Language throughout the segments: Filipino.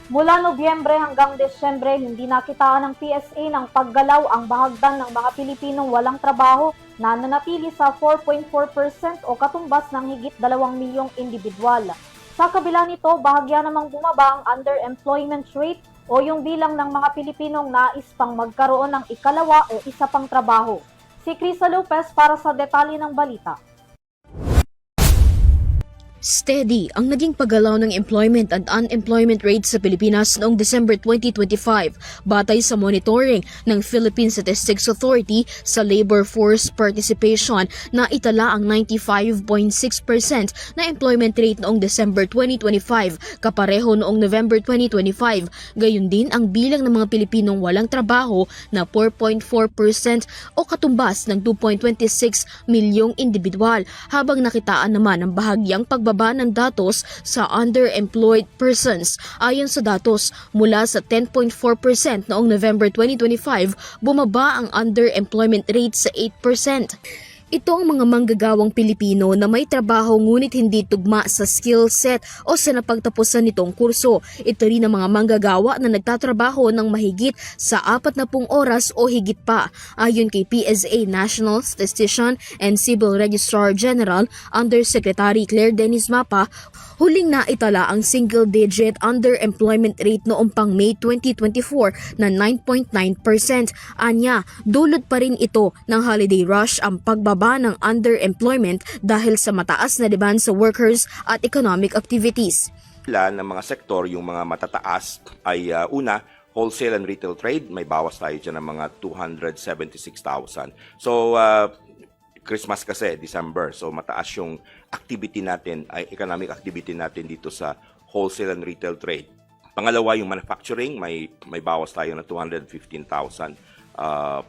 Mula Nobyembre hanggang Desyembre, hindi nakitaan ng PSA ng paggalaw ang bahagdan ng mga Pilipinong walang trabaho na nanatili sa 4.4% o katumbas ng higit 2 milyong individual. Sa kabila nito, bahagya namang bumaba ang underemployment rate o yung bilang ng mga Pilipinong nais pang magkaroon ng ikalawa o isa pang trabaho. Si Crisa Lopez para sa detalye ng balita. Steady ang naging paggalaw ng employment and unemployment rates sa Pilipinas noong December 2025 batay sa monitoring ng Philippine Statistics Authority sa labor force participation na itala ang 95.6% na employment rate noong December 2025 kapareho noong November 2025. Gayon din ang bilang ng mga Pilipinong walang trabaho na 4.4% o katumbas ng 2.26 milyong individual habang nakitaan naman ang bahagyang pagbaba ng datos sa underemployed persons. Ayon sa datos, mula sa 10.4% noong November 2025, bumaba ang underemployment rate sa 8%. Ito ang mga manggagawang Pilipino na may trabaho ngunit hindi tugma sa skill set o sa napagtapusan nitong kurso. Ito rin ang mga manggagawa na nagtatrabaho ng mahigit sa 40 oras o higit pa. Ayon kay PSA National Statistician and Civil Registrar General Undersecretary Claire Dennis Mapa, huling naitala ang single-digit underemployment rate noong pang May 2024 na 9.9%. Anya, dulot pa rin ito ng holiday rush ang pagbaba ng underemployment dahil sa mataas na demand sa workers at economic activities. Ng mga sektor, yung mga matataas ay una, wholesale and retail trade, may bawas tayo dyan ng mga 276,000. So, Christmas kasi, December, so mataas yung activity natin, ay economic activity natin dito sa wholesale and retail trade. Pangalawa, yung manufacturing, may bawas tayo ng 215,000.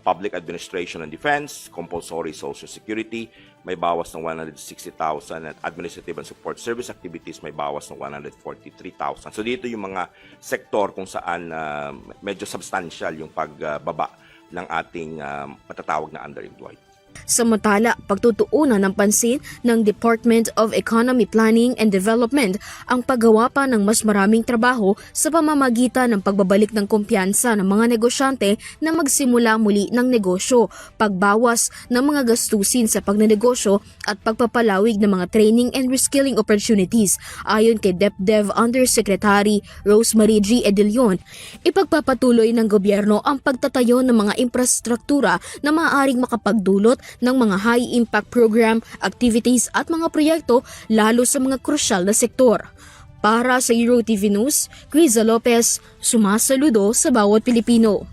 Public administration and defense, compulsory social security, may bawas ng 160,000 at administrative and support service activities may bawas ng 143,000. So dito yung mga sektor kung saan medyo substantial yung pagbaba ng ating matatawag na underemployed. Samantala, pagtutuunan ng pansin ng Department of Economy Planning and Development ang paggawa pa ng mas maraming trabaho sa pamamagitan ng pagbabalik ng kumpiyansa ng mga negosyante na magsimula muli ng negosyo, pagbawas ng mga gastusin sa pagnenegosyo at pagpapalawig ng mga training and reskilling opportunities. Ayon kay DepDev Undersecretary Rosemary G. Edilion, ipagpapatuloy ng gobyerno ang pagtatayo ng mga infrastruktura na maaaring makapagdulot ng mga high-impact program, activities at mga proyekto lalo sa mga krusyal na sektor. Para sa EuroTV News, Crisa Lopez, sumasaludo sa bawat Pilipino.